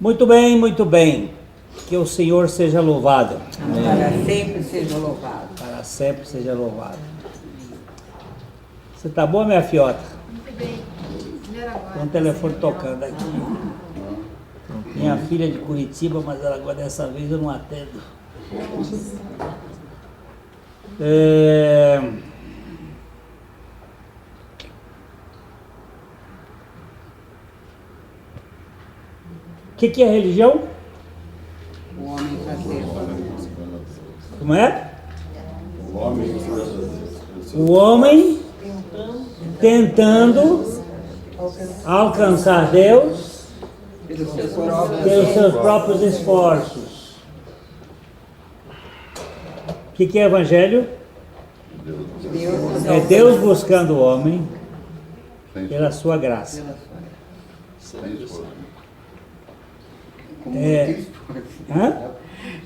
Muito bem, muito bem. Que o Senhor seja louvado. Amém. Para sempre seja louvado. Para sempre seja louvado. Você tá boa, minha fiota? Muito bem. Tem um telefone tocando aqui. Minha filha é de Curitiba, mas ela agora dessa vez eu não atendo. O que é religião? O homem fazer. Como é? O homem tentando alcançar Deus Pelos seus pelos seus próprios esforços. O que é evangelho? Deus. É Deus buscando o homem pela sua graça. Com muito esforço. Hã?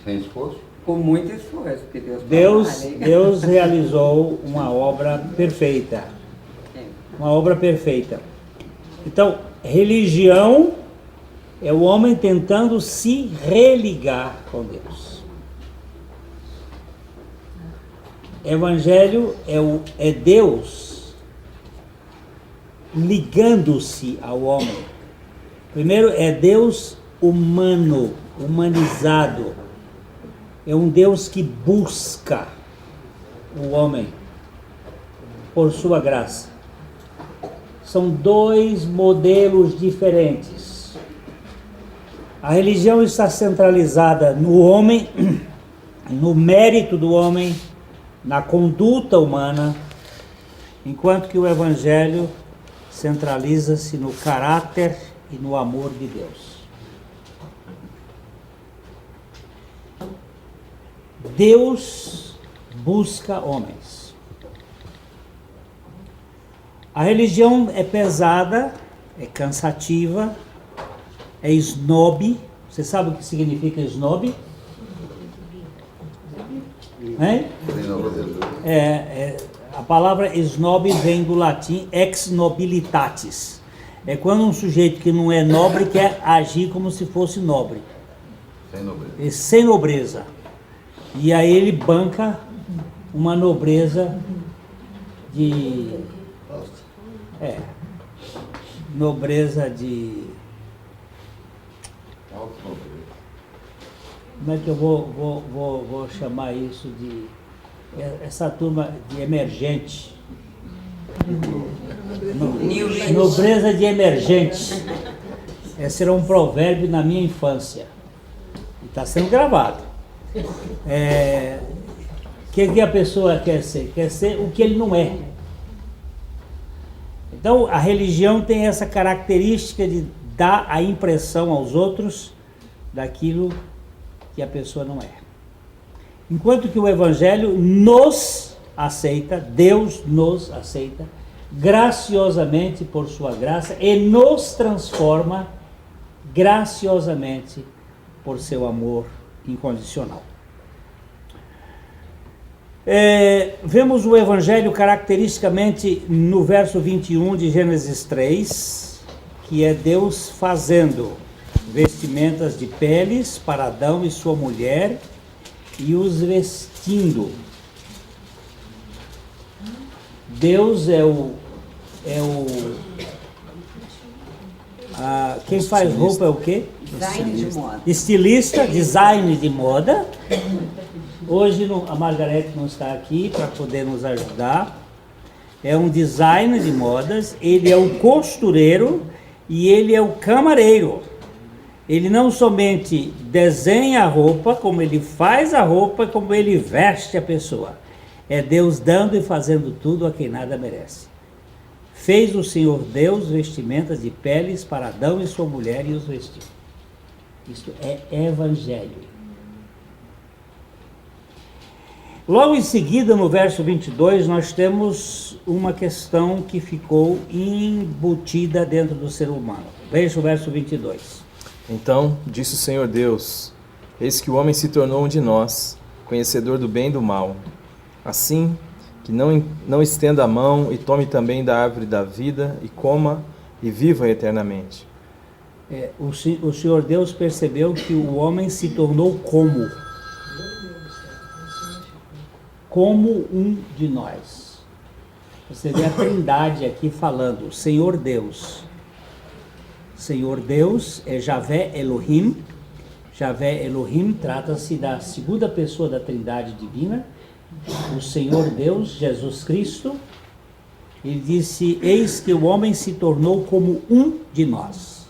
Sem esforço? Com muito esforço, porque Deus trabalha. Deus realizou uma obra perfeita. É. Uma obra perfeita. Então, religião é o homem tentando se religar com Deus. Evangelho é Deus ligando-se ao homem. Primeiro é Deus humano, humanizado. É um Deus que busca o homem por sua graça. São dois modelos diferentes. A religião está centralizada no homem, no mérito do homem, na conduta humana, enquanto que o Evangelho centraliza-se no caráter e no amor de Deus. Deus busca homens. A religião é pesada, é cansativa, é snob. Você sabe o que significa snob? Hein? A palavra snob vem do latim ex nobilitatis. É quando um sujeito que não é nobre quer agir como se fosse nobre. Sem nobreza. Sem nobreza. E aí ele banca uma nobreza de... nobreza de... Como é que eu vou chamar isso de... Essa turma de emergente. Nobreza de emergente. Esse era um provérbio na minha infância. E está sendo gravado. Que a pessoa quer ser? Quer ser o que ele não é. Então a religião tem essa característica de dar a impressão aos outros daquilo que a pessoa não é. Enquanto que o Evangelho nos aceita, Deus nos aceita graciosamente por sua graça e nos transforma graciosamente por seu amor incondicional. Vemos o Evangelho caracteristicamente no verso 21 de Gênesis 3, que é Deus fazendo vestimentas de peles para Adão e sua mulher e os vestindo. Deus quem faz roupa é o quê? Design de moda. Estilista, design de moda. Hoje a Margarete não está aqui para poder nos ajudar. É um designer de modas, ele é o costureiro e ele é o camareiro. Ele não somente desenha a roupa, como ele faz a roupa, como ele veste a pessoa. É Deus dando e fazendo tudo a quem nada merece. Fez o Senhor Deus vestimentas de peles para Adão e sua mulher e os vestiu. Isto é Evangelho. Logo em seguida, no verso 22, nós temos uma questão que ficou embutida dentro do ser humano. Veja o verso 22. Então disse o Senhor Deus: eis que o homem se tornou um de nós, conhecedor do bem e do mal. Assim, que não estenda a mão e tome também da árvore da vida e coma e viva eternamente. O Senhor Deus percebeu que o homem se tornou como um de nós. Você vê a Trindade aqui falando, o Senhor Deus. Senhor Deus é Javé Elohim. Javé Elohim trata-se da segunda pessoa da Trindade divina. O Senhor Deus, Jesus Cristo, ele disse, eis que o homem se tornou como um de nós.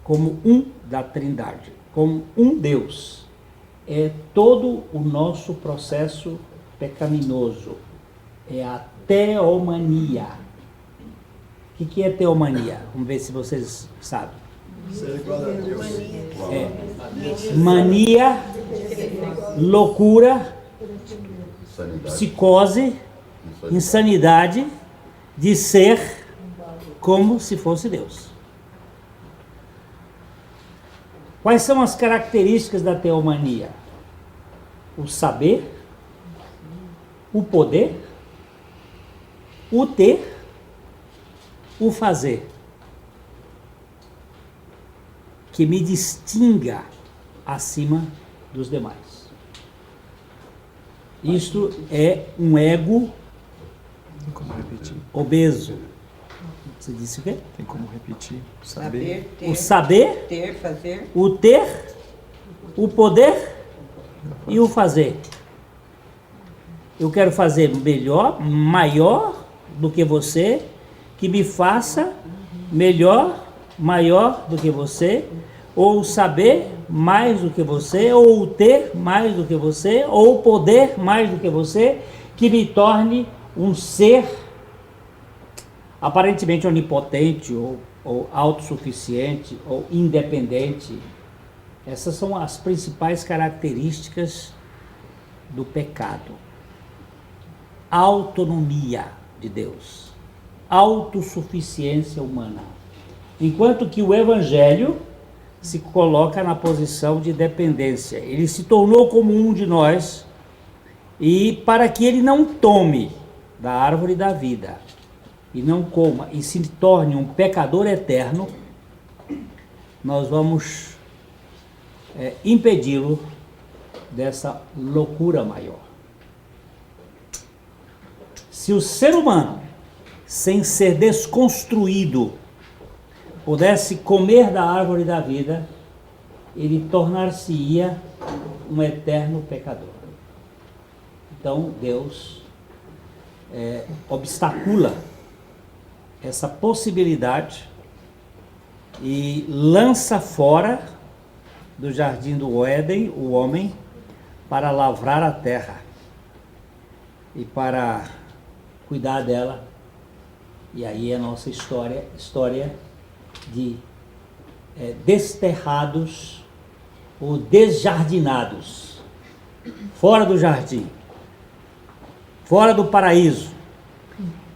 Como um da Trindade, como um Deus. É todo o nosso processo pecaminoso. É a teomania. O que é teomania? Vamos ver se vocês sabem. Ser igual a Deus. Mania, loucura, Sanidade. psicose, insanidade de ser como se fosse Deus. Quais são as características da teomania? O saber, o poder, o ter, o fazer. Que me distinga acima dos demais. Isto é um ego Tem como repetir? obeso. Você disse o quê? Tem como repetir? Saber, ter, O saber, ter, fazer. o ter, o poder e o fazer. Eu quero fazer melhor, maior do que você, que me faça melhor, maior do que você, ou saber mais do que você, ou ter mais do que você, ou poder mais do que você, que me torne um ser aparentemente onipotente, ou autossuficiente, ou independente. Essas são as principais características do pecado. Autonomia de Deus, autossuficiência humana. Enquanto que o Evangelho se coloca na posição de dependência. Ele se tornou como um de nós, e para que ele não tome da árvore da vida, e não coma, e se torne um pecador eterno, nós vamos impedi-lo dessa loucura maior. Se o ser humano, sem ser desconstruído, pudesse comer da árvore da vida, ele tornar-se-ia um eterno pecador. Então Deus obstacula essa possibilidade e lança fora do jardim do Éden o homem para lavrar a terra e para cuidar dela. E aí a nossa história de desterrados ou desjardinados, fora do jardim, fora do paraíso,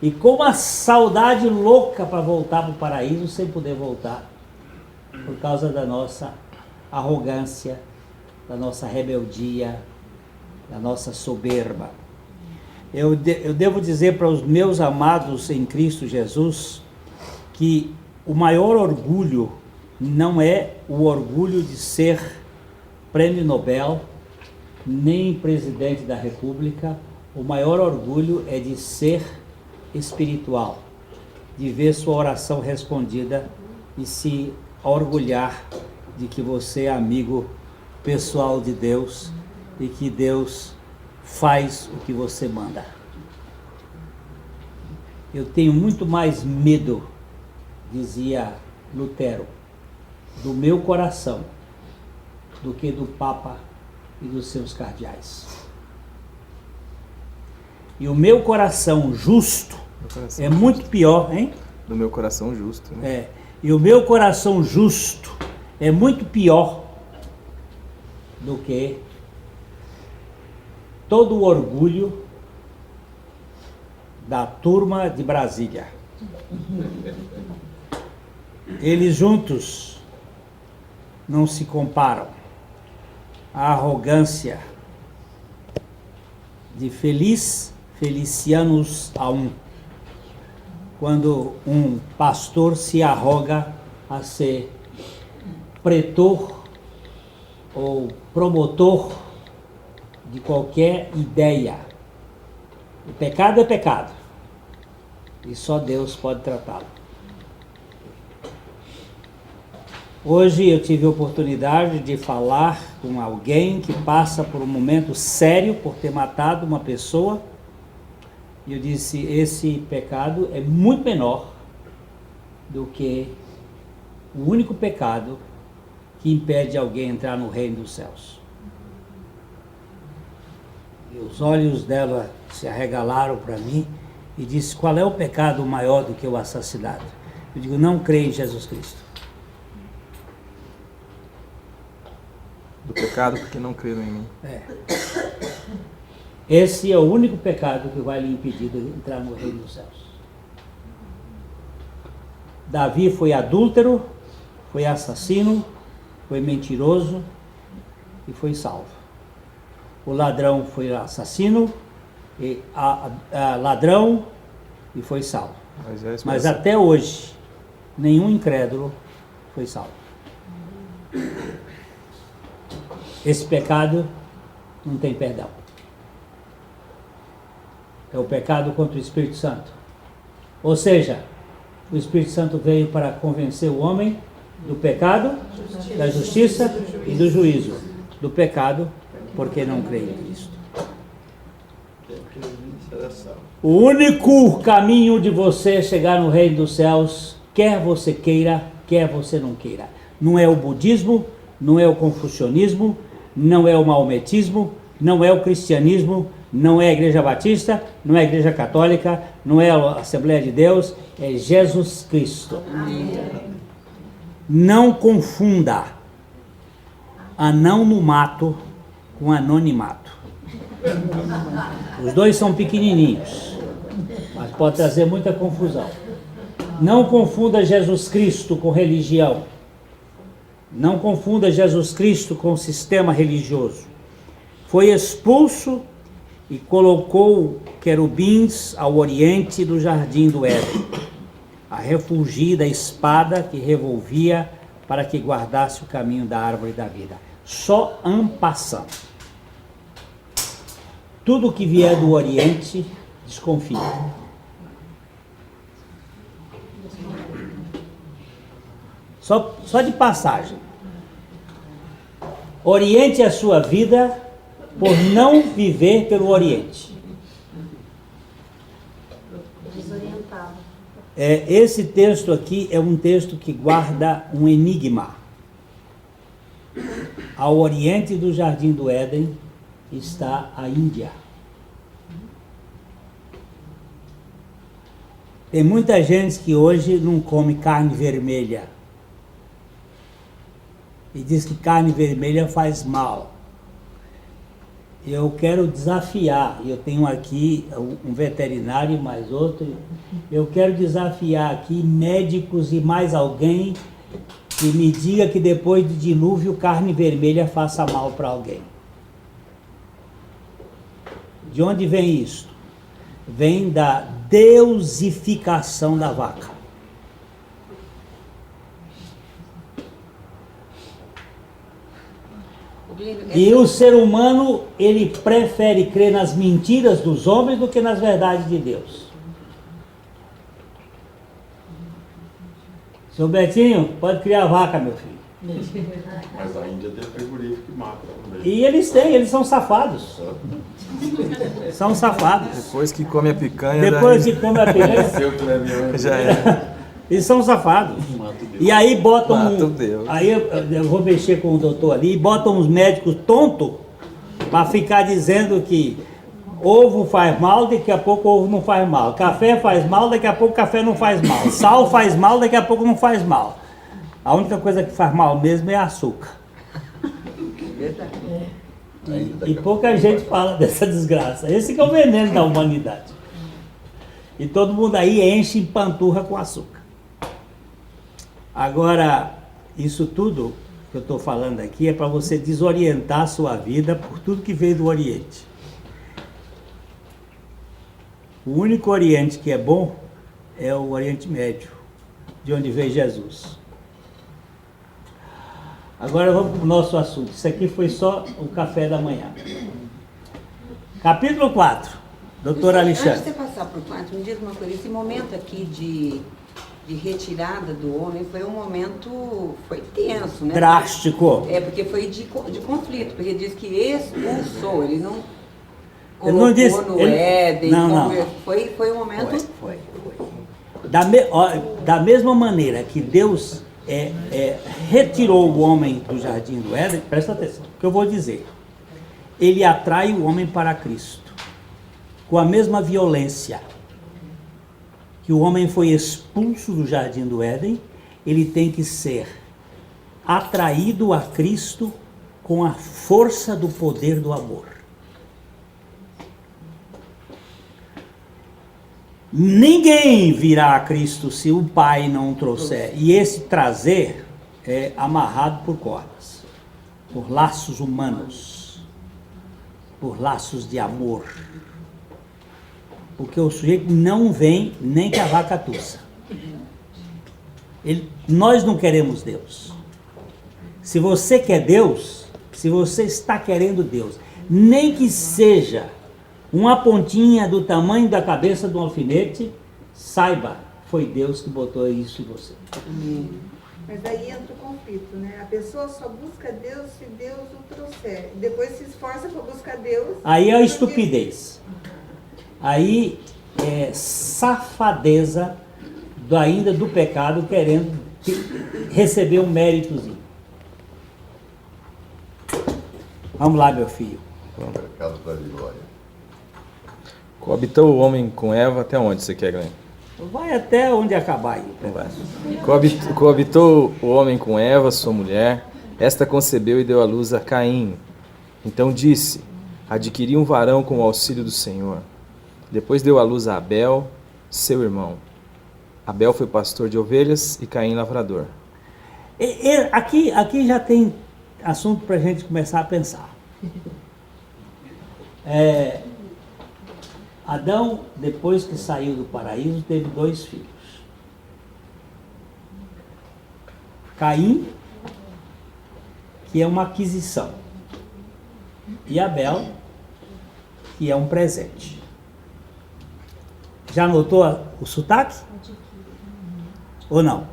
e com uma saudade louca para voltar para o paraíso sem poder voltar, por causa da nossa arrogância, da nossa rebeldia, da nossa soberba. Eu devo dizer para os meus amados em Cristo Jesus que o maior orgulho não é o orgulho de ser prêmio Nobel, nem presidente da República. O maior orgulho é de ser espiritual, de ver sua oração respondida e se orgulhar de que você é amigo pessoal de Deus e que Deus faz o que você manda. Eu tenho muito mais medo, dizia Lutero, do meu coração do que do Papa e dos seus cardeais. E o meu coração justo é muito pior, hein? Do meu coração justo, né? E o meu coração justo é muito pior do que todo o orgulho da turma de Brasília. Eles juntos não se comparam. A arrogância de felicianos a um, quando um pastor se arroga a ser pretor ou promotor de qualquer ideia. O pecado é pecado e só Deus pode tratá-lo. Hoje eu tive a oportunidade de falar com alguém que passa por um momento sério por ter matado uma pessoa, e eu disse: esse pecado é muito menor do que o único pecado que impede alguém entrar no reino dos céus. E os olhos dela se arregalaram para mim e disse: qual é o pecado maior do que o assassinato? Eu digo: não creio em Jesus Cristo. Do pecado porque não creram em mim. Esse é o único pecado que vai lhe impedir de entrar no reino dos céus. Davi foi adúltero, foi assassino, foi mentiroso e foi salvo. O ladrão foi assassino, e ladrão e foi salvo. Mas até hoje, nenhum incrédulo foi salvo. Esse pecado não tem perdão. É o pecado contra o Espírito Santo. Ou seja, o Espírito Santo veio para convencer o homem do pecado, da justiça e do juízo. Do pecado, porque não crê em Cristo. O único caminho de você chegar no reino dos céus, quer você queira, quer você não queira, não é o budismo, não é o confucionismo, não é o maometismo, não é o cristianismo, não é a Igreja Batista, não é a Igreja Católica, não é a Assembleia de Deus, é Jesus Cristo. Não confunda anão no mato com anonimato. Os dois são pequenininhos, mas pode trazer muita confusão. Não confunda Jesus Cristo com religião. Não confunda Jesus Cristo com sistema religioso. Foi expulso e colocou querubins ao oriente do jardim do Éden, a refulgir da espada que revolvia para que guardasse o caminho da árvore da vida. Só en passant. Tudo que vier do oriente, desconfie. Só de passagem. Oriente a sua vida por não viver pelo Oriente. Desorientado. Esse texto aqui é um texto que guarda um enigma. Ao oriente do Jardim do Éden está a Índia. Tem muita gente que hoje não come carne vermelha. E diz que carne vermelha faz mal. Eu quero desafiar, eu tenho aqui um veterinário e mais outro, eu quero desafiar aqui médicos e mais alguém que me diga que depois do dilúvio carne vermelha faça mal para alguém. De onde vem isso? Vem da deusificação da vaca. E o ser humano, ele prefere crer nas mentiras dos homens do que nas verdades de Deus. Seu Betinho, pode criar vaca, meu filho. Mas a Índia tem frigorífico que mata também. E eles são safados. São safados. Depois que come a picanha, Depois que come a picanha, já é. eles são safados. E aí botam. Deus. Aí eu vou mexer com o doutor ali, e botam uns médicos tontos para ficar dizendo que ovo faz mal, daqui a pouco o ovo não faz mal. Café faz mal, daqui a pouco o café não faz mal. Sal faz mal, daqui a pouco não faz mal. A única coisa que faz mal mesmo é açúcar. E pouca gente fala dessa desgraça. Esse que é o veneno da humanidade. E todo mundo aí enche em panturra com açúcar. Agora, isso tudo que eu estou falando aqui é para você desorientar a sua vida por tudo que veio do Oriente. O único Oriente que é bom é o Oriente Médio, de onde veio Jesus. Agora vamos para o nosso assunto. Isso aqui foi só o café da manhã. Capítulo 4, doutor Antes de Alexandre. você passar para o 4, me diz uma coisa. Esse momento aqui de retirada do homem foi um momento, foi tenso, né? Drástico. É, porque foi de conflito, porque diz que expulsou, ele não Ele colocou não disse- no ele- Éden, não. Foi um momento... Foi. Da mesma maneira que Deus retirou o homem do jardim do Éden, presta atenção, o que eu vou dizer. Ele atrai o homem para Cristo, com a mesma violência que o homem foi expulso do jardim do Éden, ele tem que ser atraído a Cristo com a força do poder do amor. Ninguém virá a Cristo se o Pai não o trouxer. E esse trazer é amarrado por cordas, por laços humanos, por laços de amor. Porque o sujeito não vem nem que a vaca tussa. Nós não queremos Deus. Se você quer Deus, se você está querendo Deus, nem que seja uma pontinha do tamanho da cabeça de um alfinete, saiba, foi Deus que botou isso em você. Mas aí entra o conflito, né? A pessoa só busca Deus se Deus o trouxer. Depois se esforça para buscar Deus. Aí é a estupidez. Aí é safadeza ainda do pecado, querendo receber um méritozinho. Vamos lá, meu filho. Mercado da Glória. Coabitou o homem com Eva até onde você quer, Glenn? Vai até onde acabar aí. Não vai. Coabitou o homem com Eva, sua mulher. Esta concebeu e deu à luz a Caim. Então disse: adquiri um varão com o auxílio do Senhor. Depois deu à luz a Abel, seu irmão. Abel foi pastor de ovelhas e Caim lavrador. Aqui já tem assunto para a gente começar a pensar. Adão, depois que saiu do paraíso, teve 2 filhos. Caim, que é uma aquisição, e Abel, que é um presente. Já notou o sotaque? Ou não?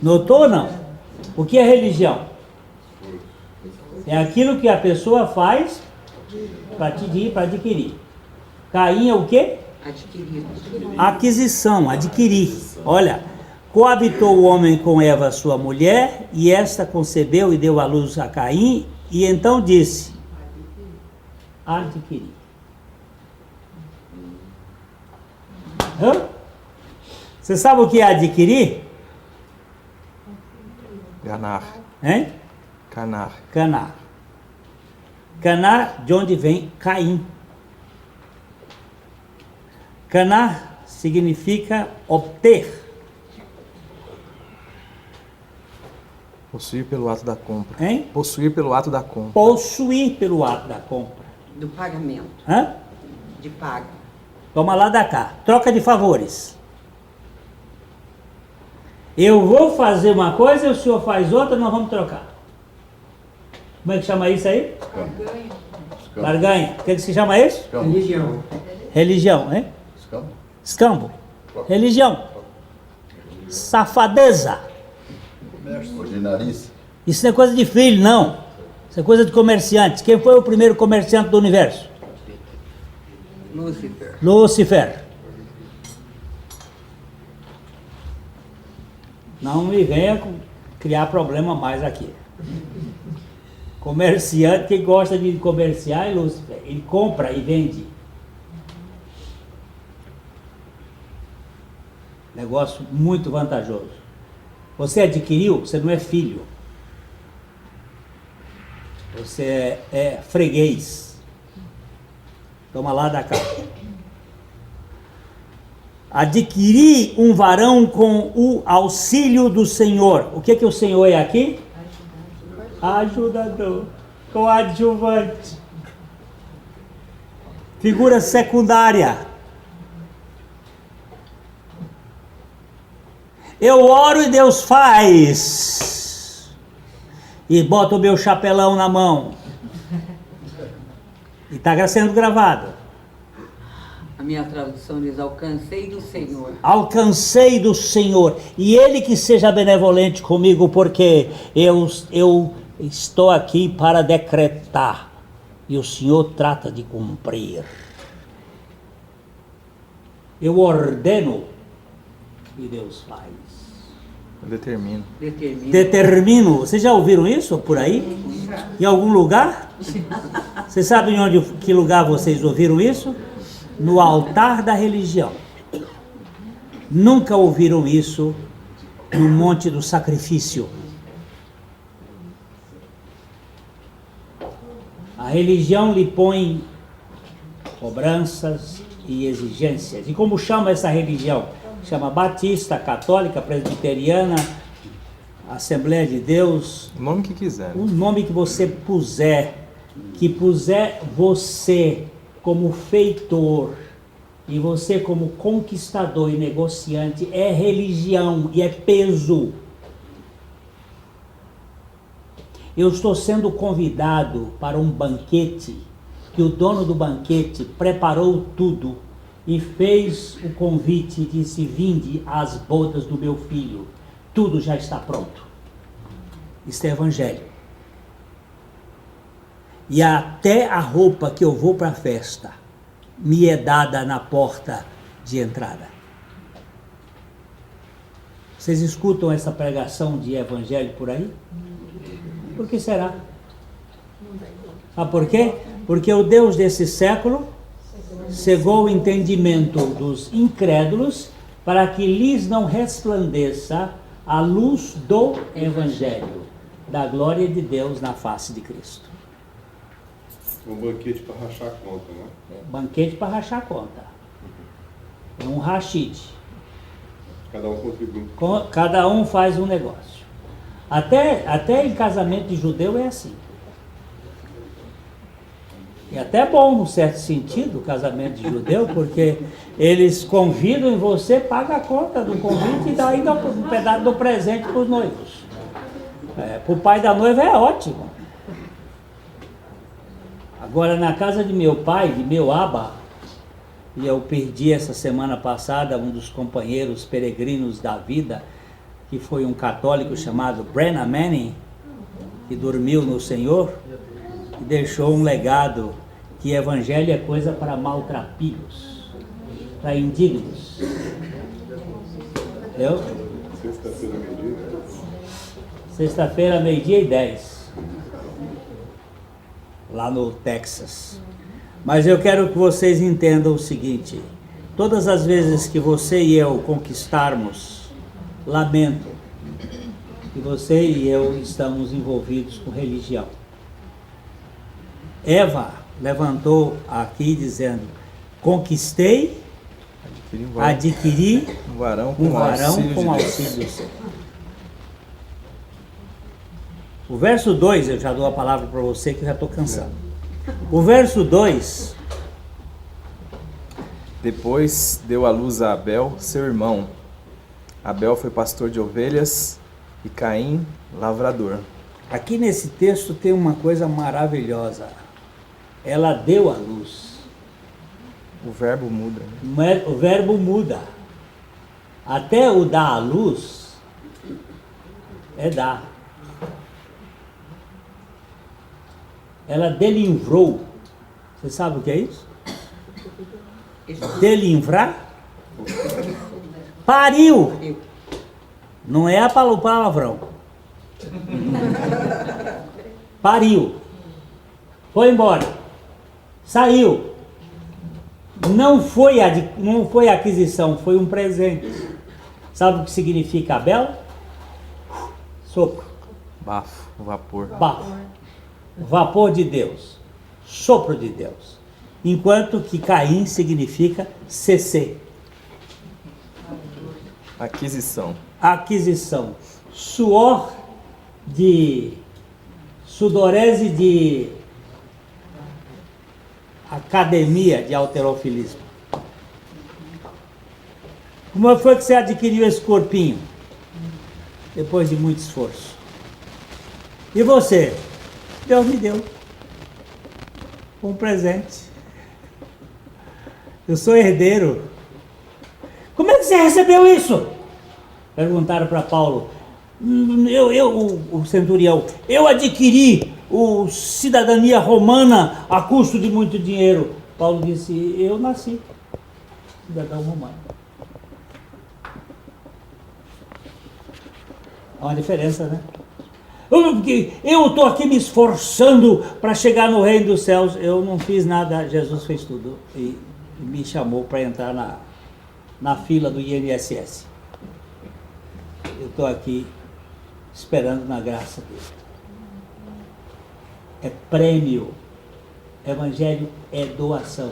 Notou ou não? O que é religião? É aquilo que a pessoa faz para adquirir. Caim é o quê? Adquirido. Aquisição, adquirir. Olha, coabitou o homem com Eva, sua mulher, e esta concebeu e deu à luz a Caim, e então disse: adquirir. Hã? Você sabe o que é adquirir? Ganar. Hein? Canar. Canar. Canar, de onde vem Caim. Canar significa obter. Possuir pelo ato da compra. Hein? Possuir pelo ato da compra. Possuir pelo ato da compra. Do pagamento, Hã? de paga. Toma lá da cá. Troca de favores. Eu vou fazer uma coisa, o senhor faz outra, nós vamos trocar. Como é que chama isso aí? Barganha. O que se chama isso? Religião. Religião, hein? Escambo? Escambo. Religião. Safadeza. Ordinarice. Isso não é coisa de filho, não. Isso é coisa de comerciante. Quem foi o primeiro comerciante do universo? Lúcifer. Lúcifer. Não me venha criar problema mais aqui. Comerciante, quem gosta de comerciar é Lúcifer. Ele compra e vende. Negócio muito vantajoso. Você adquiriu, você não é filho. Você é freguês. Toma lá da cá. Adquirir um varão com o auxílio do Senhor. O que o Senhor é aqui? Ajudador. Coadjuvante. Figura secundária. Eu oro e Deus faz. E boto o meu chapelão na mão. E está sendo gravado. A minha tradução diz: alcancei do Senhor. Alcancei do Senhor. E Ele que seja benevolente comigo, porque eu estou aqui para decretar. E o Senhor trata de cumprir. Eu ordeno e Deus faz. Eu determino. Determino. Vocês já ouviram isso por aí? Em algum lugar? Vocês sabem que lugar vocês ouviram isso? No altar da religião. Nunca ouviram isso no monte do sacrifício. A religião lhe põe cobranças e exigências. E como chama essa religião? Chama batista, católica, presbiteriana, Assembleia de Deus. O nome que quiser. O nome que você puser, que puser você como feitor e você como conquistador e negociante, é religião e é peso. Eu estou sendo convidado para um banquete, que o dono do banquete preparou tudo e fez o convite e disse: vinde às bodas do meu filho, tudo já está pronto. Isso é evangelho. E até a roupa que eu vou para a festa me é dada na porta de entrada. Vocês escutam essa pregação de evangelho por aí? Por que será? Sabe por quê? Porque o Deus desse século cegou o entendimento dos incrédulos para que lhes não resplandeça a luz do evangelho, da glória de Deus na face de Cristo. Um banquete para rachar a conta, né? Banquete para rachar a conta. É um rachide. Cada um contribui. Cada um faz um negócio. Até em casamento de judeu é assim. E até bom, num certo sentido, o casamento de judeu, porque eles convidam e você paga a conta do convite e dá ainda um pedaço do presente para os noivos. Para o pai da noiva é ótimo. Agora, na casa de meu pai, de meu aba, e eu perdi essa semana passada um dos companheiros peregrinos da vida, que foi um católico chamado Brennan Manning, que dormiu no Senhor e deixou um legado que evangelho é coisa para maltrapilhos, para indignos. Entendeu? Sexta-feira, meio-dia. Sexta-feira, 12:10, lá no Texas. Mas eu quero que vocês entendam o seguinte: todas as vezes que você e eu conquistarmos, lamento que você e eu estamos envolvidos com religião. Eva levantou aqui dizendo: conquistei, adquiri um varão com auxílio do Senhor. O verso 2, eu já dou a palavra para você que eu já estou cansado. O verso 2: depois deu à luz a Abel, seu irmão. Abel foi pastor de ovelhas e Caim, lavrador. Aqui nesse texto tem uma coisa maravilhosa. Ela deu à luz. O verbo muda. O verbo muda. Até o dar à luz é dar. Ela delivrou. Você sabe o que é isso? Delivrar? Pariu. Não é o palavrão. Pariu. Foi embora. Saiu. Não foi aquisição, foi um presente. Sabe o que significa Abel? Sopro. Bafo, vapor. Bafo. Vapor de Deus. Sopro de Deus. Enquanto que Caim significa CC. Aquisição. Aquisição. Suor de... Sudorese de... academia de halterofilismo. Como foi que você adquiriu esse corpinho? depois de muito esforço. E você? Deus me deu um presente. Eu sou herdeiro. Como é que você recebeu isso? Perguntaram para Paulo. O centurião, eu adquiri a cidadania romana a custo de muito dinheiro. Paulo disse, eu nasci cidadão romano. Há uma diferença, né? Eu estou aqui me esforçando para chegar no reino dos céus. Eu não fiz nada, Jesus fez tudo. E me chamou para entrar na fila do INSS. Eu estou aqui esperando na graça dele. É prêmio. Evangelho é doação.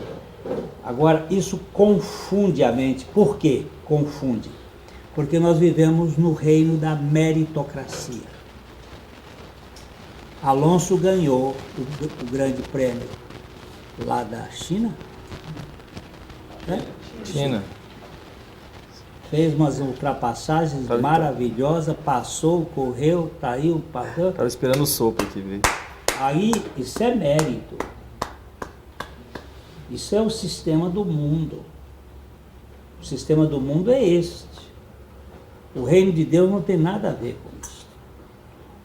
Agora, isso confunde a mente. Por quê? Confunde. Porque nós vivemos no reino da meritocracia. Alonso ganhou o grande prêmio lá da China. Né? China. Fez umas ultrapassagens maravilhosas, passou, correu, caiu, passou. Estava esperando o sopro aqui, velho. Aí, isso é mérito. Isso é o sistema do mundo. O sistema do mundo é este. O reino de Deus não tem nada a ver com isso.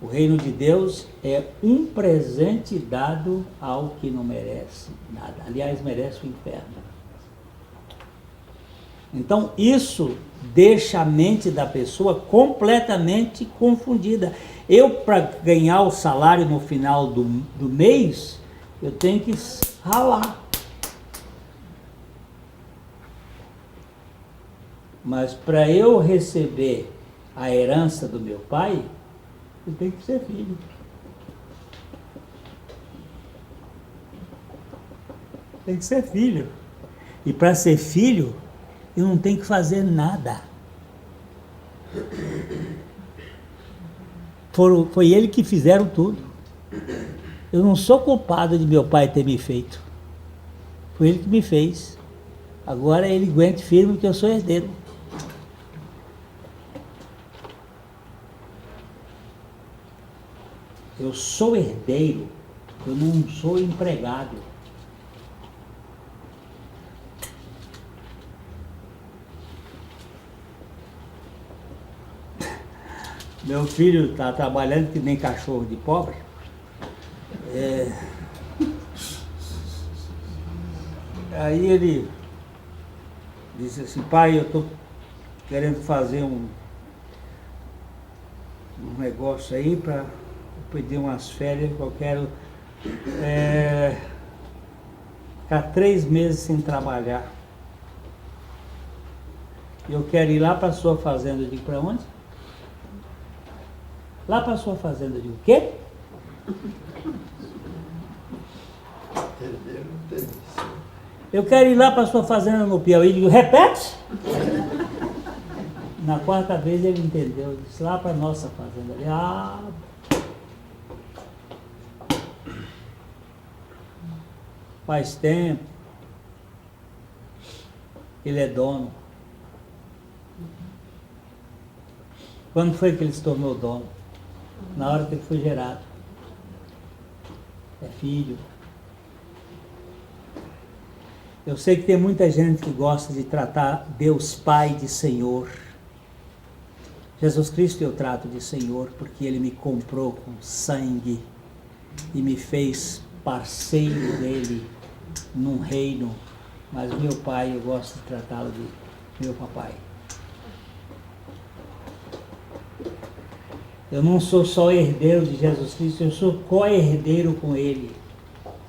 O reino de Deus é um presente dado ao que não merece nada. Aliás, merece o inferno. Então, isso deixa a mente da pessoa completamente confundida. Eu, para ganhar o salário no final do mês, eu tenho que ralar. Mas para eu receber a herança do meu pai, eu tenho que ser filho. Tem que ser filho. E para ser filho, eu não tenho que fazer nada. Foi ele que fizeram tudo. Eu não sou culpado de meu pai ter me feito. Foi ele que me fez. Agora ele aguente firme que eu sou herdeiro. Eu sou herdeiro, eu não sou empregado. Meu filho está trabalhando que nem cachorro de pobre. Aí ele disse assim, pai, eu estou querendo fazer um negócio aí para pedir umas férias, eu quero ficar 3 meses sem trabalhar. Eu quero ir lá para a sua fazenda. Eu digo, para onde? Lá para a sua fazenda. Eu digo, o quê? Eu quero ir lá para a sua fazenda no Piauí. Eu digo, repete? Na 4ª vez ele entendeu. Ele disse, lá para a nossa fazenda. Ele, faz tempo. Ele é dono. Quando foi que ele se tornou dono? Na hora que ele foi gerado. É filho. Eu sei que tem muita gente que gosta de tratar Deus Pai de Senhor. Jesus Cristo eu trato de Senhor porque Ele me comprou com sangue e me fez parceiro dele num reino. Mas meu pai, eu gosto de tratá-lo de meu papai. Eu não sou só herdeiro de Jesus Cristo, eu sou co-herdeiro com Ele.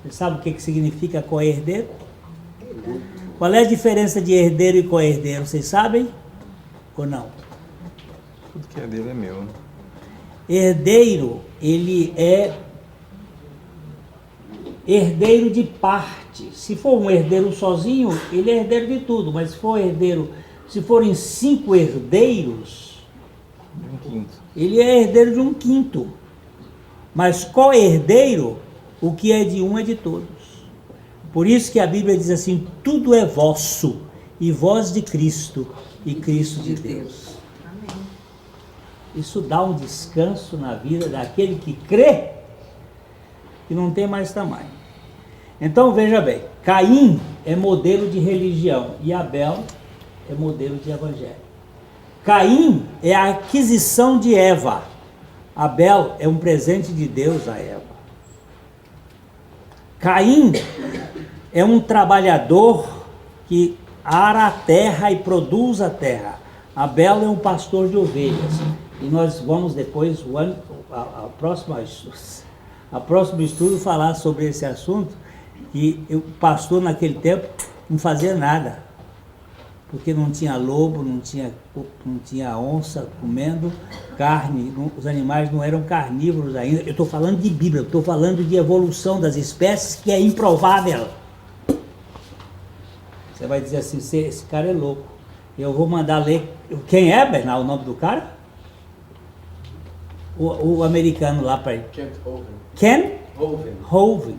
Você sabe o que significa co-herdeiro? Qual é a diferença de herdeiro e co-herdeiro? Vocês sabem ou não? Tudo que é dele é meu. Herdeiro, ele é herdeiro de parte. Se for um herdeiro sozinho, ele é herdeiro de tudo. Mas se forem 5 herdeiros, Um quinto. ele é herdeiro de 1/5. Mas co-herdeiro, o que é de um é de todos. Por isso que a Bíblia diz assim, tudo é vosso, e vós de Cristo, e Cristo de Deus. Amém. Isso dá um descanso na vida daquele que crê que não tem mais tamanho. Então veja bem, Caim é modelo de religião e Abel é modelo de evangelho. Caim é a aquisição de Eva. Abel é um presente de Deus a Eva. Caim é um trabalhador que ara a terra e produz a terra. Abel é um pastor de ovelhas. E nós vamos depois, a próximo estudo, falar sobre esse assunto. E o pastor naquele tempo não fazia nada. Porque não tinha lobo, não tinha onça comendo carne, os animais não eram carnívoros ainda. Eu estou falando de Bíblia, eu estou falando de evolução das espécies, que é improvável. Você vai dizer assim, esse cara é louco. Eu vou mandar ler. Quem é, Bernardo, o nome do cara? O americano lá para ele. Kent Hovind. Ken? Hovind. Hovind.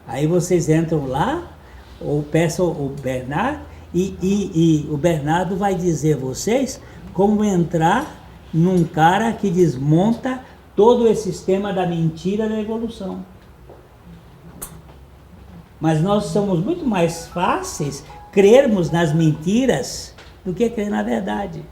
Aí vocês entram lá, ou peçam o Bernardo, e o Bernardo vai dizer a vocês como entrar num cara que desmonta todo esse sistema da mentira da evolução. Mas nós somos muito mais fáceis crermos nas mentiras do que crer na verdade.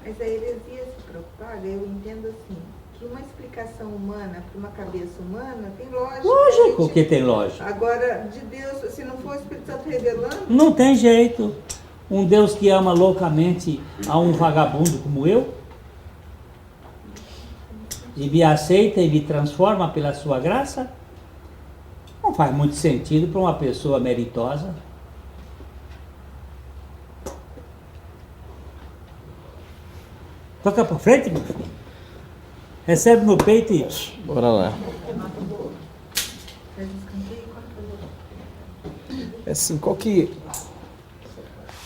Mas a heresia se propaga, eu entendo assim, que uma explicação humana para uma cabeça humana tem lógica. Lógico que tem lógica. Agora, de Deus, se não for o Espírito Santo revelando... Não tem jeito. Um Deus que ama loucamente a um vagabundo como eu, e me aceita e me transforma pela sua graça, não faz muito sentido para uma pessoa meritosa. Toca para frente, meu filho. Recebe no peito e... Bora lá. É assim, qual que...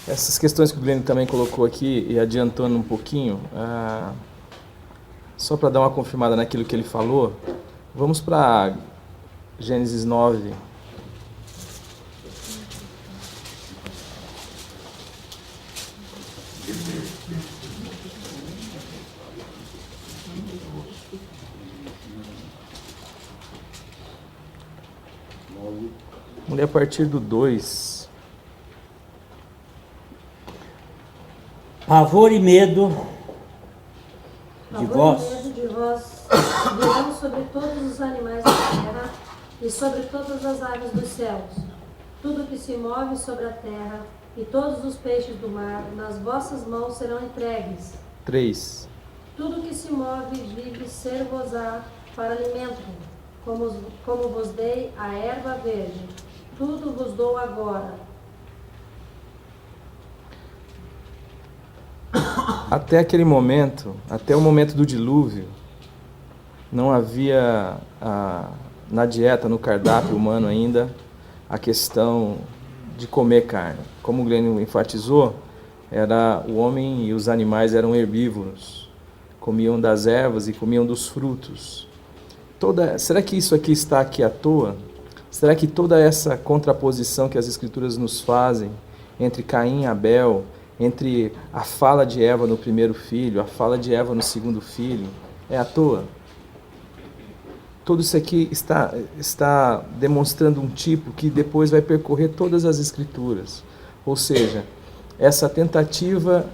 Essas questões que o Glenn também colocou aqui, e adiantando um pouquinho, só para dar uma confirmada naquilo que ele falou, vamos para Gênesis 9. Vamos ler a partir do 2. Pavor e medo de Pavor vós. e medo de vós virão sobre todos os animais da terra e sobre todas as aves dos céus. Tudo que se move sobre a terra e todos os peixes do mar, nas vossas mãos serão entregues. 3. Tudo que se move vive ser-vos-á para alimento, como vos dei a erva verde. Tudo vos dou agora. Até aquele momento, até o momento do dilúvio, não havia na dieta, no cardápio humano ainda, a questão de comer carne. Como o Glenn enfatizou, era o homem e os animais eram herbívoros, comiam das ervas e comiam dos frutos. Será que isso aqui está aqui à toa? Será que toda essa contraposição que as Escrituras nos fazem entre Caim e Abel, entre a fala de Eva no primeiro filho, a fala de Eva no segundo filho, é à toa? Tudo isso aqui está demonstrando um tipo que depois vai percorrer todas as Escrituras. Ou seja, essa tentativa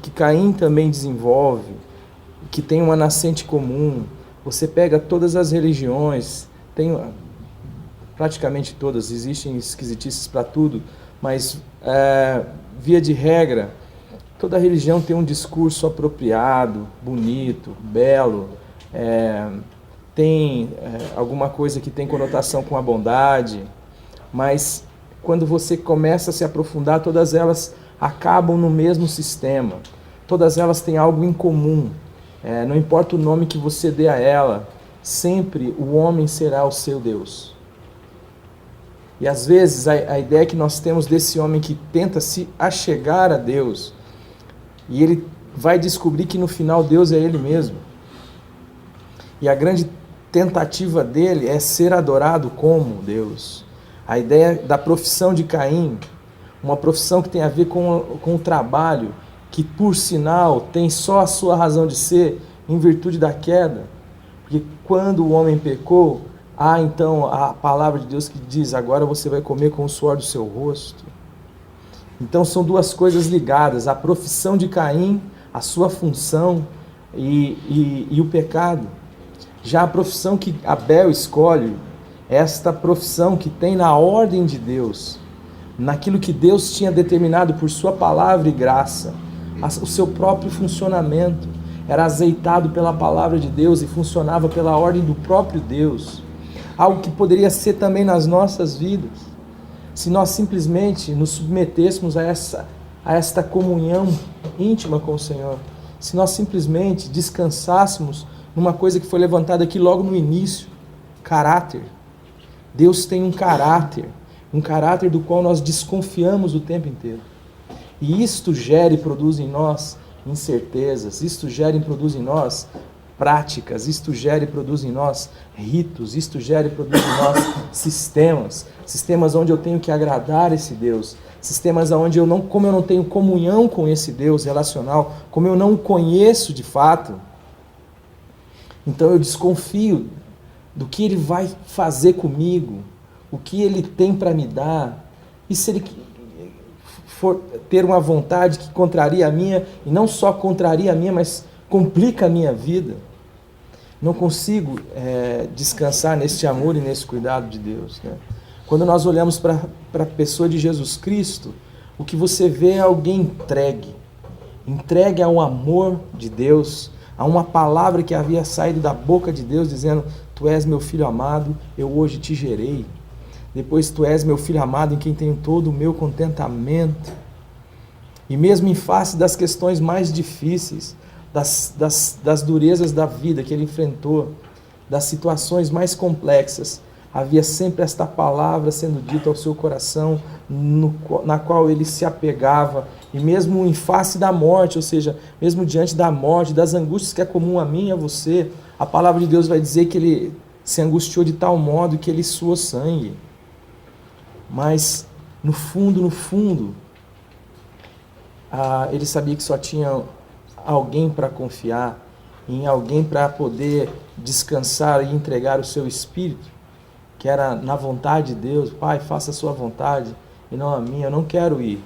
que Caim também desenvolve, que tem uma nascente comum. Você pega todas as religiões, praticamente todas, existem esquisitices para tudo, mas via de regra, toda religião tem um discurso apropriado, bonito, belo, tem alguma coisa que tem conotação com a bondade, mas quando você começa a se aprofundar, todas elas acabam no mesmo sistema, todas elas têm algo em comum. Não importa o nome que você dê a ela, sempre o homem será o seu Deus. E às vezes a ideia que nós temos desse homem que tenta se achegar a Deus, e ele vai descobrir que no final Deus é ele mesmo. E a grande tentativa dele é ser adorado como Deus. A ideia da profissão de Caim, uma profissão que tem a ver com o trabalho, que por sinal tem só a sua razão de ser em virtude da queda. Porque quando o homem pecou, há então a palavra de Deus que diz: agora você vai comer com o suor do seu rosto. Então são duas coisas ligadas: a profissão de Caim, a sua função e o pecado. Já a profissão que Abel escolhe, esta profissão que tem na ordem de Deus, naquilo que Deus tinha determinado por sua palavra e graça, o seu próprio funcionamento era azeitado pela palavra de Deus e funcionava pela ordem do próprio Deus. Algo que poderia ser também nas nossas vidas, se nós simplesmente nos submetêssemos a esta comunhão íntima com o Senhor, se nós simplesmente descansássemos numa coisa que foi levantada aqui logo no início: caráter. Deus tem um caráter do qual nós desconfiamos o tempo inteiro. E isto gera e produz em nós incertezas, isto gera e produz em nós práticas, isto gera e produz em nós ritos, isto gera e produz em nós sistemas onde eu tenho que agradar esse Deus, sistemas onde como eu não tenho comunhão com esse Deus relacional, como eu não o conheço de fato, então eu desconfio do que Ele vai fazer comigo, o que Ele tem para me dar, e se Ele for ter uma vontade que contraria a minha, e não só contraria a minha, mas complica a minha vida, não consigo descansar neste amor e nesse cuidado de Deus, né? Quando nós olhamos para a pessoa de Jesus Cristo, o que você vê é alguém entregue ao amor de Deus, a uma palavra que havia saído da boca de Deus, dizendo: tu és meu filho amado, eu hoje te gerei. Depois: tu és meu filho amado, em quem tenho todo o meu contentamento. E mesmo em face das questões mais difíceis, das durezas da vida que ele enfrentou, das situações mais complexas, havia sempre esta palavra sendo dita ao seu coração, na qual ele se apegava. E mesmo em face da morte, ou seja, mesmo diante da morte, das angústias que é comum a mim e a você, a palavra de Deus vai dizer que ele se angustiou de tal modo que ele suou sangue. Mas no fundo, ele sabia que só tinha alguém para confiar, em alguém para poder descansar e entregar o seu espírito, que era na vontade de Deus. Pai, faça a sua vontade e não a minha. Eu não quero ir,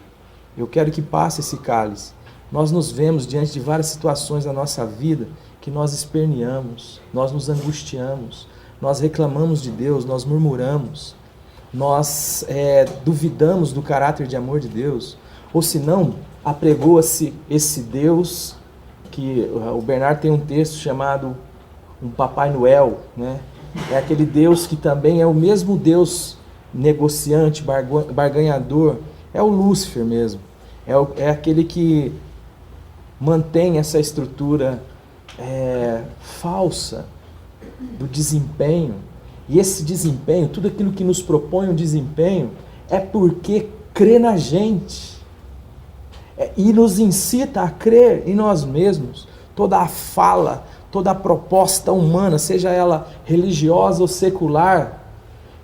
eu quero que passe esse cálice. Nós nos vemos diante de várias situações da nossa vida que nós esperneamos, nós nos angustiamos, nós reclamamos de Deus, nós murmuramos, nós duvidamos do caráter de amor de Deus, ou se não, apregou-se esse Deus, que o Bernard tem um texto chamado um Papai Noel, né? É aquele Deus que também é o mesmo Deus negociante, barganhador, é o Lúcifer mesmo, é aquele que mantém essa estrutura falsa do desempenho. E esse desempenho, tudo aquilo que nos propõe um desempenho, é porque crê na gente e nos incita a crer em nós mesmos. Toda a fala, toda a proposta humana, seja ela religiosa ou secular,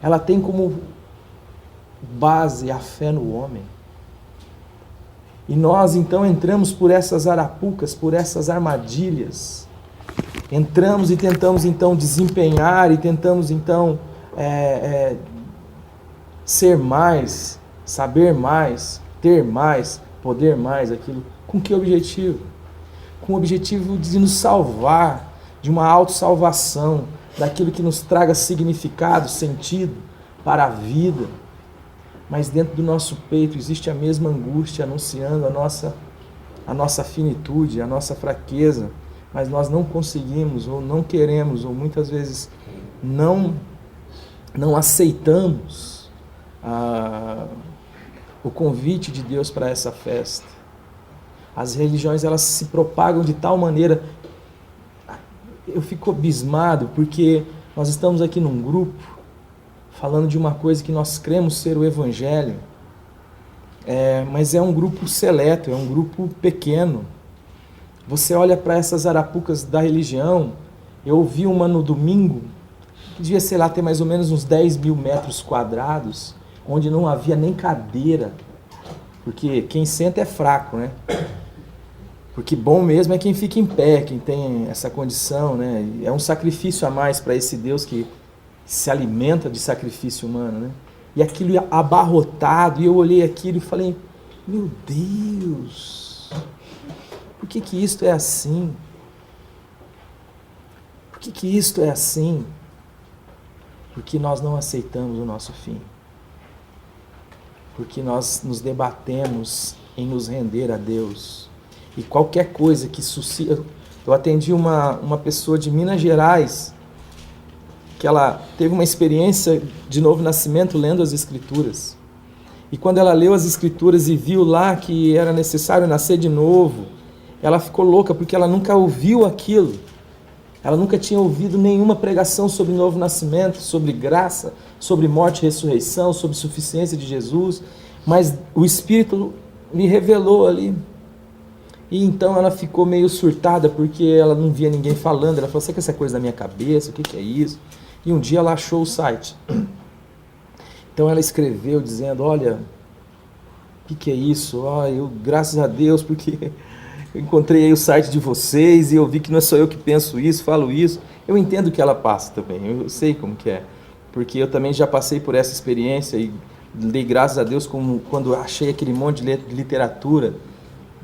ela tem como base a fé no homem. E nós então entramos por essas arapucas, por essas armadilhas. Entramos e tentamos então desempenhar e tentamos então ser mais, saber mais, ter mais, poder mais, aquilo. Com que objetivo? Com o objetivo de nos salvar, de uma autossalvação, daquilo que nos traga significado, sentido para a vida. Mas dentro do nosso peito existe a mesma angústia anunciando a nossa finitude, a nossa fraqueza, mas nós não conseguimos, ou não queremos, ou muitas vezes não aceitamos o convite de Deus para essa festa. As religiões, elas se propagam de tal maneira, eu fico abismado, porque nós estamos aqui num grupo falando de uma coisa que nós cremos ser o Evangelho, mas é um grupo seleto, é um grupo pequeno. Você olha para essas arapucas da religião, eu ouvi uma no domingo, que devia, sei lá, ter mais ou menos uns 10 mil metros quadrados, onde não havia nem cadeira, porque quem senta é fraco, né? Porque bom mesmo é quem fica em pé, quem tem essa condição, né? É um sacrifício a mais para esse Deus que se alimenta de sacrifício humano, né? E aquilo abarrotado, e eu olhei aquilo e falei, meu Deus, por que que isto é assim? Por que que isto é assim? Porque nós não aceitamos o nosso fim. Porque nós nos debatemos em nos render a Deus. E qualquer coisa que suscita... Eu atendi uma pessoa de Minas Gerais, que ela teve uma experiência de novo nascimento lendo as Escrituras. E quando ela leu as Escrituras e viu lá que era necessário nascer de novo, ela ficou louca porque ela nunca ouviu aquilo. Ela nunca tinha ouvido nenhuma pregação sobre novo nascimento, sobre graça, sobre morte e ressurreição, sobre suficiência de Jesus. Mas o Espírito lhe revelou ali. E então ela ficou meio surtada porque ela não via ninguém falando. Ela falou, será que essa é coisa da minha cabeça? O que é isso? E um dia ela achou o site. Então ela escreveu dizendo, olha, o que é isso? Eu, graças a Deus, porque eu encontrei aí o site de vocês e eu vi que não é só eu que penso isso, falo isso. Eu entendo que ela passa também, eu sei como que é. Porque eu também já passei por essa experiência e dei graças a Deus quando achei aquele monte de literatura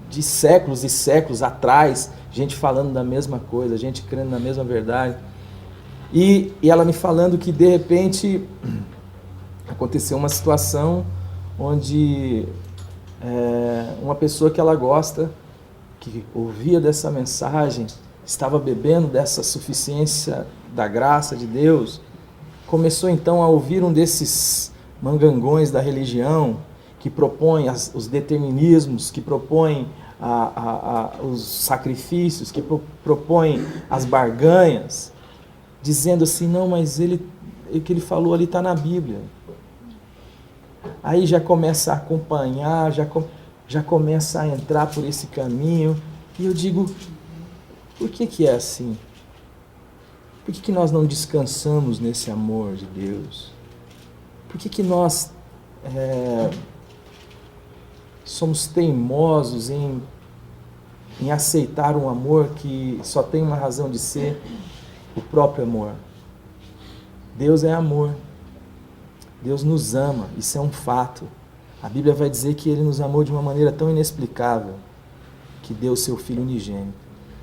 de séculos e séculos atrás, gente falando da mesma coisa, gente crendo na mesma verdade. E ela me falando que de repente aconteceu uma situação onde uma pessoa que ela gosta, que ouvia dessa mensagem, estava bebendo dessa suficiência da graça de Deus, começou então a ouvir um desses mangangões da religião que propõe os determinismos, que propõe os sacrifícios, que propõe as barganhas, dizendo assim, não, mas o que ele falou ali está na Bíblia. Aí já começa a acompanhar, já começa a entrar por esse caminho, e eu digo, por que é assim? Por que nós não descansamos nesse amor de Deus? Por que nós somos teimosos em aceitar um amor que só tem uma razão de ser, o próprio amor? Deus é amor. Deus nos ama, isso é um fato. A Bíblia vai dizer que Ele nos amou de uma maneira tão inexplicável que deu o seu Filho unigênito.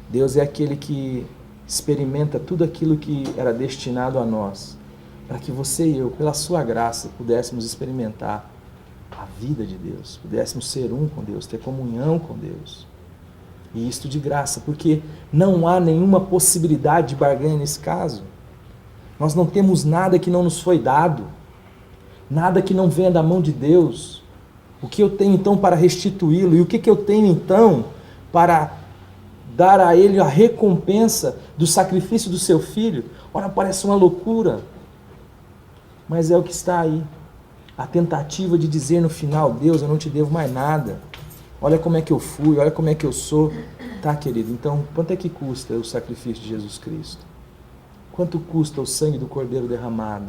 Deus é aquele que experimenta tudo aquilo que era destinado a nós, para que você e eu, pela sua graça, pudéssemos experimentar a vida de Deus, pudéssemos ser um com Deus, ter comunhão com Deus. E isto de graça, porque não há nenhuma possibilidade de barganha nesse caso. Nós não temos nada que não nos foi dado, nada que não venha da mão de Deus. O que eu tenho então para restituí-lo? E o que eu tenho então para dar a Ele a recompensa do sacrifício do seu Filho? Ora, parece uma loucura, mas é o que está aí. A tentativa de dizer no final, Deus, eu não te devo mais nada. Olha como é que eu fui, olha como é que eu sou. Tá, querido, então quanto é que custa o sacrifício de Jesus Cristo? Quanto custa o sangue do Cordeiro derramado?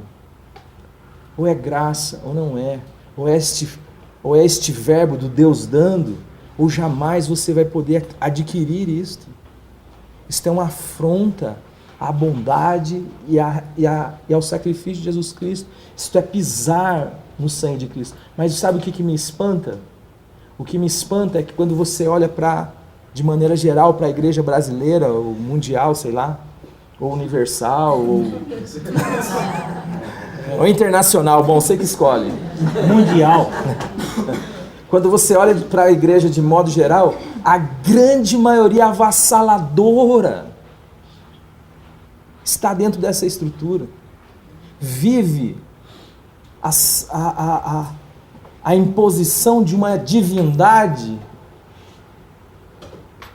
Ou é graça, ou não é. Ou é este verbo do Deus dando, ou jamais você vai poder adquirir isto. Isto é uma afronta à bondade e ao sacrifício de Jesus Cristo. Isto é pisar no sangue de Cristo. Mas sabe o que me espanta? O que me espanta é que quando você olha de maneira geral para a igreja brasileira, ou mundial, sei lá, ou universal, ou internacional, bom, você que escolhe. Mundial. Quando você olha para a igreja de modo geral, a grande maioria avassaladora está dentro dessa estrutura. Vive a imposição de uma divindade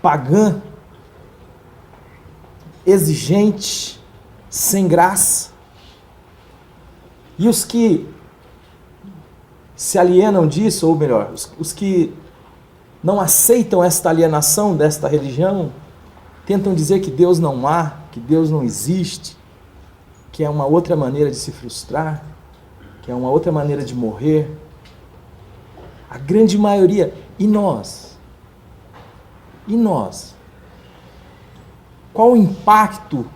pagã, exigente, sem graça. E os que se alienam disso, ou melhor, os que não aceitam esta alienação desta religião, tentam dizer que Deus não há, que Deus não existe, que é uma outra maneira de se frustrar, que é uma outra maneira de morrer, a grande maioria, e nós? E nós? Qual o impacto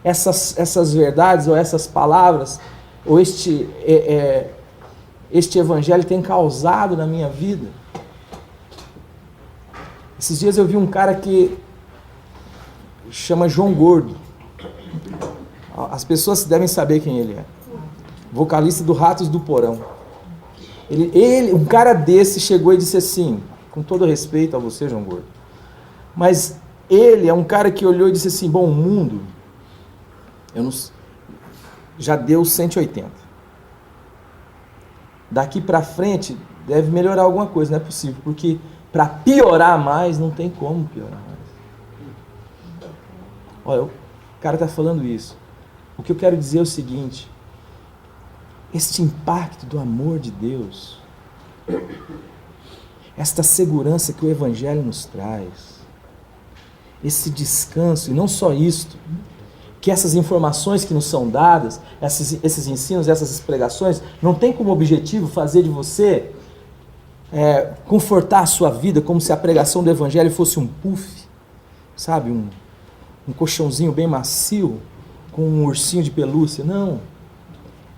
essas verdades ou essas palavras ou este evangelho tem causado na minha vida? Esses dias eu vi um cara que chama João Gordo. As pessoas devem saber quem ele é. Vocalista do Ratos do Porão. Um cara desse chegou e disse assim, com todo respeito a você, João Gordo, mas ele é um cara que olhou e disse assim, bom, o mundo já deu 180. Daqui para frente deve melhorar alguma coisa, não é possível, porque para piorar mais não tem como piorar mais. Olha, o cara está falando isso. O que eu quero dizer é o seguinte, este impacto do amor de Deus, esta segurança que o Evangelho nos traz, esse descanso, e não só isto, que essas informações que nos são dadas, esses ensinos, essas pregações, não tem como objetivo fazer de você confortar a sua vida como se a pregação do Evangelho fosse um puff, sabe, um colchãozinho bem macio, com um ursinho de pelúcia. Não.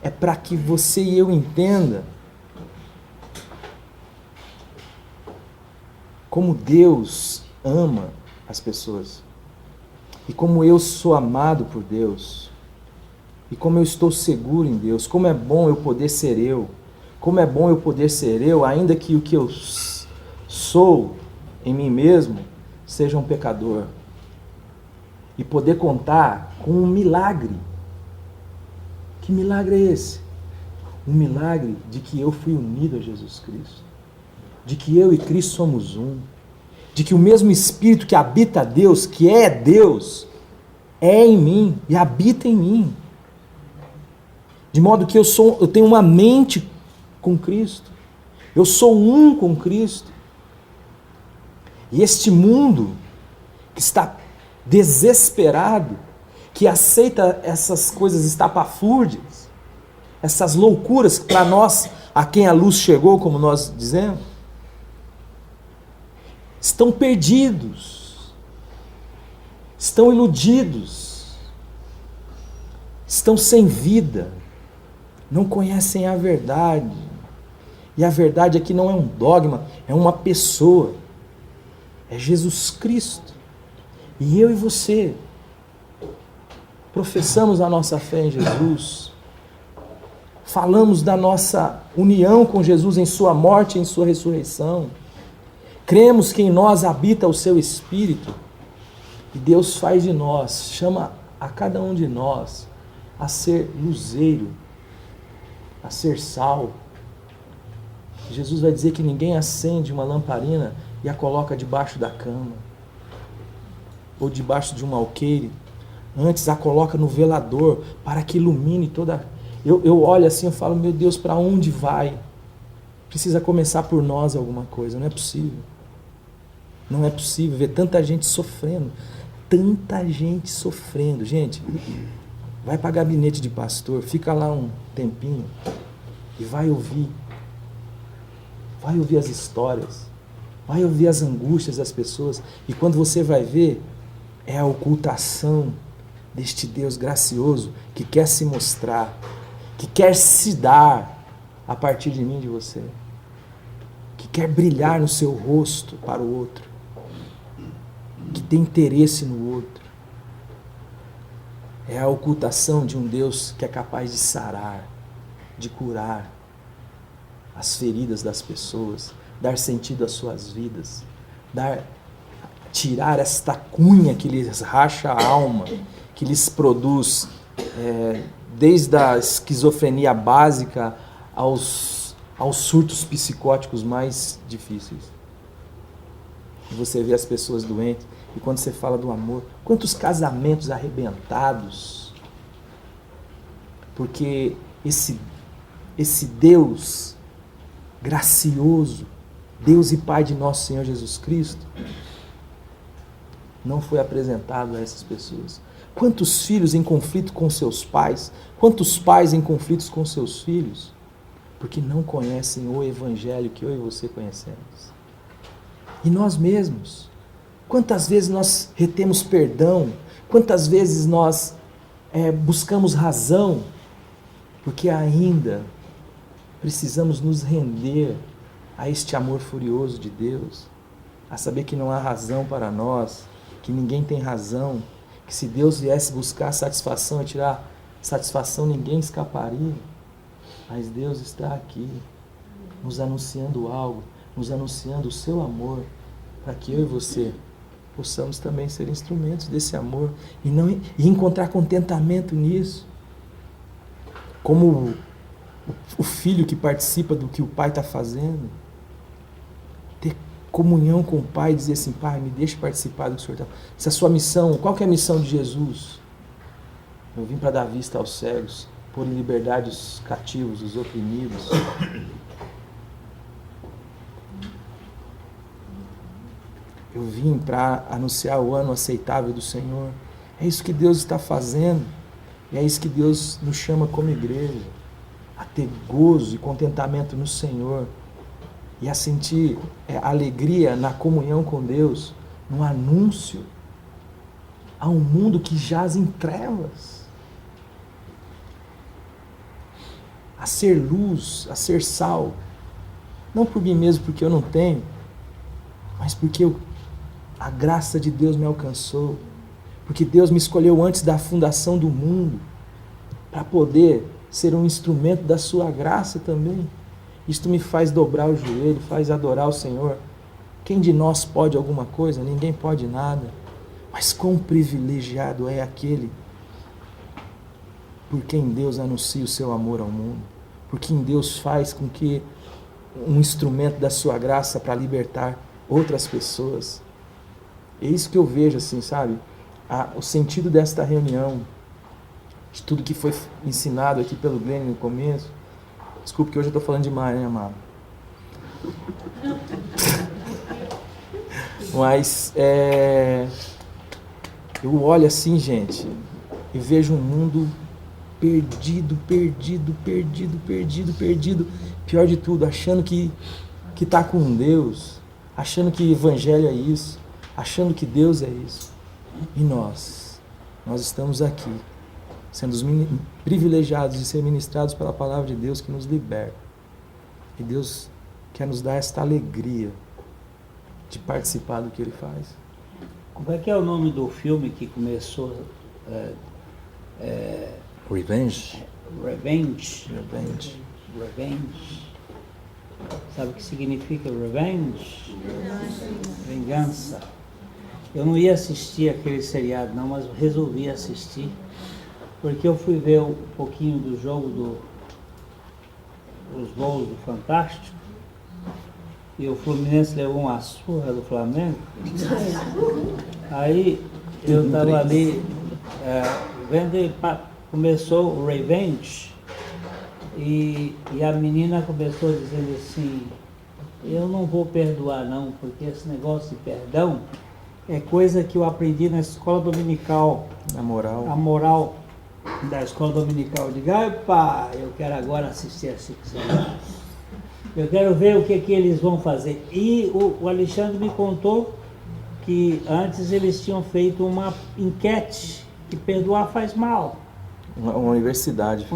É para que você e eu entenda como Deus ama as pessoas e como eu sou amado por Deus e como eu estou seguro em Deus, como é bom eu poder ser eu, como é bom eu poder ser eu, ainda que o que eu sou em mim mesmo seja um pecador, e poder contar com um milagre. Que milagre é esse? Um milagre de que eu fui unido a Jesus Cristo, de que eu e Cristo somos um, de que o mesmo Espírito que habita Deus, que é Deus, é em mim e habita em mim. De modo que eu tenho uma mente com Cristo, eu sou um com Cristo. E este mundo que está desesperado, que aceita essas coisas estapafúrdias, essas loucuras para nós, a quem a luz chegou, como nós dizemos, estão perdidos, estão iludidos, estão sem vida, não conhecem a verdade. E a verdade aqui não é um dogma, é uma pessoa, é Jesus Cristo. E eu e você professamos a nossa fé em Jesus, falamos da nossa união com Jesus em sua morte e em sua ressurreição, cremos que em nós habita o seu Espírito, e Deus faz de nós, chama a cada um de nós a ser luzeiro, a ser sal. Jesus vai dizer que ninguém acende uma lamparina e a coloca debaixo da cama, ou debaixo de um alqueire, antes a coloca no velador, para que ilumine toda... Eu olho assim e falo, meu Deus, para onde vai? Precisa começar por nós alguma coisa, não é possível. Não é possível ver tanta gente sofrendo. Tanta gente sofrendo. Gente, vai para gabinete de pastor, fica lá um tempinho e vai ouvir. Vai ouvir as histórias. Vai ouvir as angústias das pessoas. E quando você vai ver, é a ocultação deste Deus gracioso que quer se mostrar, que quer se dar a partir de mim e de você, que quer brilhar no seu rosto para o outro, que tem interesse no outro. É a ocultação de um Deus que é capaz de sarar, de curar as feridas das pessoas, dar sentido às suas vidas, tirar esta cunha que lhes racha a alma, que lhes produz, desde a esquizofrenia básica aos surtos psicóticos mais difíceis. E você vê as pessoas doentes, e quando você fala do amor, quantos casamentos arrebentados, porque esse Deus gracioso, Deus e Pai de nosso Senhor Jesus Cristo, não foi apresentado a essas pessoas. Quantos filhos em conflito com seus pais? Quantos pais em conflitos com seus filhos? porque não conhecem o Evangelho que eu e você conhecemos. E nós mesmos, quantas vezes nós retemos perdão, quantas vezes nós buscamos razão, porque ainda precisamos nos render a este amor furioso de Deus, a saber que não há razão para nós, que ninguém tem razão, que se Deus viesse buscar satisfação e tirar satisfação, ninguém escaparia. Mas Deus está aqui, nos anunciando algo, nos anunciando o seu amor, para que eu e você possamos também ser instrumentos desse amor e encontrar contentamento nisso. Como o filho que participa do que o pai está fazendo, ter comunhão com o pai e dizer assim: Pai, me deixe participar do que o Senhor está fazendo. Se a sua missão, qual que é a missão de Jesus? Eu vim para dar vista aos cegos, pôr em liberdade os cativos, os oprimidos. Eu vim para anunciar o ano aceitável do Senhor. É isso que Deus está fazendo. E é isso que Deus nos chama como igreja. A ter gozo e contentamento no Senhor. E a sentir alegria na comunhão com Deus. No anúncio a um mundo que jaz em trevas. A ser luz, a ser sal. Não por mim mesmo, porque eu não tenho, mas porque a graça de Deus me alcançou. Porque Deus me escolheu antes da fundação do mundo para poder ser um instrumento da sua graça também. Isto me faz dobrar o joelho, faz adorar o Senhor. Quem de nós pode alguma coisa? Ninguém pode nada. Mas quão privilegiado é aquele por quem Deus anuncia o seu amor ao mundo. Por quem Deus faz com que um instrumento da sua graça para libertar outras pessoas. É isso que eu vejo assim, sabe? O sentido desta reunião, de tudo que foi ensinado aqui pelo Glenn no começo. Desculpe que hoje eu estou falando demais, né, amado? Mas eu olho assim, gente, e vejo um mundo perdido. Pior de tudo, achando que está com Deus, achando que Evangelho é isso, achando que Deus é isso. E nós estamos aqui, sendo privilegiados de ser ministrados pela palavra de Deus que nos liberta. E Deus quer nos dar esta alegria de participar do que Ele faz. Como é que é o nome do filme que começou? Revenge. Revenge. Sabe o que significa revenge? Vingança. Eu não ia assistir aquele seriado não, mas resolvi assistir, porque eu fui ver um pouquinho do jogo dos gols do Fantástico, e o Fluminense levou uma surra do Flamengo. Aí eu estava ali vendo e começou o Revenge, e a menina começou dizendo assim: eu não vou perdoar não, porque esse negócio de perdão é coisa que eu aprendi na escola dominical. A moral da escola dominical. Eu digo: pai, eu quero agora assistir a ficção. Eu quero ver o que eles vão fazer. E o Alexandre me contou que antes eles tinham feito uma enquete que perdoar faz mal. Uma universidade.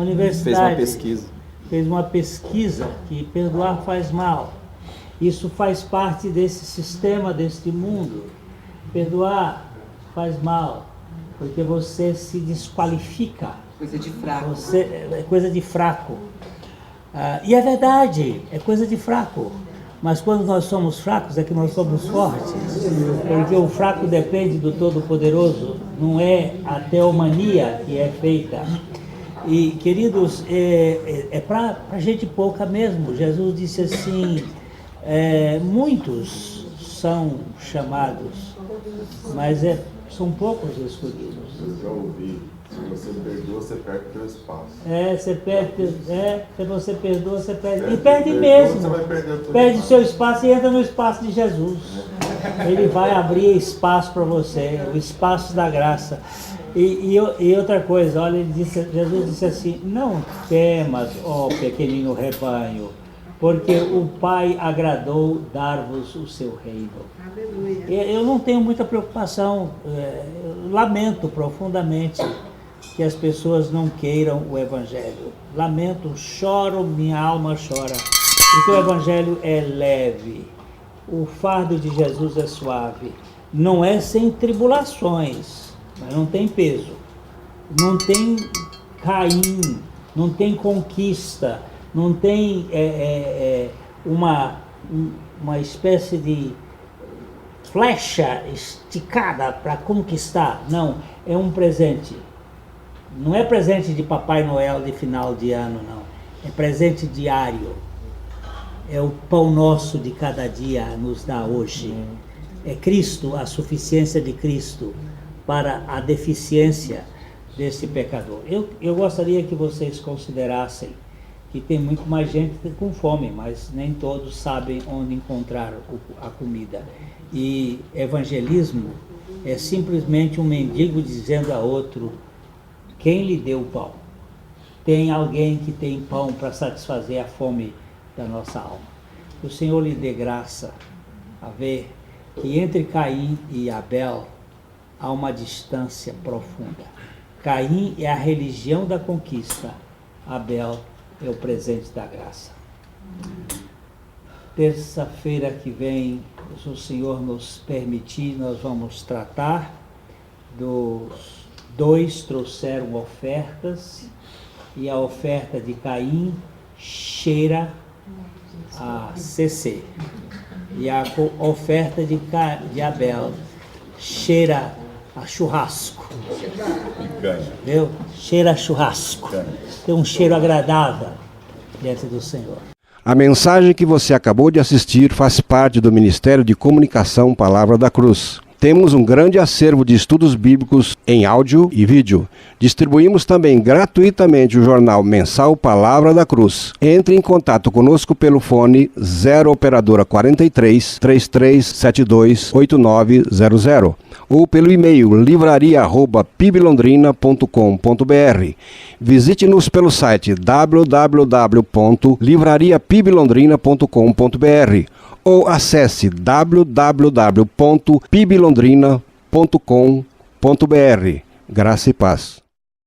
Fez uma pesquisa que perdoar faz mal. Isso faz parte desse sistema, deste mundo. Perdoar faz mal, porque você se desqualifica. Coisa de fraco. É coisa de fraco. E é verdade, é coisa de fraco. Mas quando nós somos fracos é que nós somos fortes. Porque o fraco depende do Todo-Poderoso, não é a teomania que é feita. E, queridos, é para gente pouca mesmo. Jesus disse assim: muitos são chamados, mas são poucos escolhidos. Eu já ouvi: se você perdoa, você perde o seu espaço. Se você perdoa, você perde. E perde mesmo. Você vai perder o Perde seu espaço e entra no espaço de Jesus. Ele vai abrir espaço para você, o espaço da graça. E outra coisa, olha, Jesus disse assim, não temas, ó pequenino rebanho, porque o Pai agradou dar-vos o seu reino. Aleluia. Eu não tenho muita preocupação, lamento profundamente que as pessoas não queiram o Evangelho. Lamento, choro, minha alma chora, porque o Evangelho é leve, o fardo de Jesus é suave, não é sem tribulações, mas não tem peso, não tem Caim, não tem conquista, não tem uma espécie de flecha esticada para conquistar. Não, é um presente. Não é presente de Papai Noel de final de ano, não. É presente diário. É o pão nosso de cada dia nos dá hoje. É Cristo, a suficiência de Cristo para a deficiência desse pecador. Eu gostaria que vocês considerassem que tem muito mais gente com fome, mas nem todos sabem onde encontrar a comida. E evangelismo é simplesmente um mendigo dizendo a outro quem lhe deu o pão. Tem alguém que tem pão para satisfazer a fome da nossa alma. Que o Senhor lhe dê graça a ver que entre Caim e Abel há uma distância profunda. Caim é a religião da conquista, Abel é o presente da graça. Terça-feira que vem, se o Senhor nos permitir, nós vamos tratar dos dois trouxeram ofertas e a oferta de Caim cheira a CC e a oferta de Abel cheira a churrasco. Viu? Cheira a churrasco. Tem um cheiro agradável diante do Senhor. A mensagem que você acabou de assistir faz parte do Ministério de Comunicação Palavra da Cruz. Temos um grande acervo de estudos bíblicos em áudio e vídeo. Distribuímos também gratuitamente o jornal mensal Palavra da Cruz. Entre em contato conosco pelo fone 0 operadora 43 3372 8900 ou pelo e-mail livraria@piblondrina.com.br. Visite-nos pelo site www.livrariapiblondrina.com.br ou acesse www.piblondrina.com.br. Graça e paz.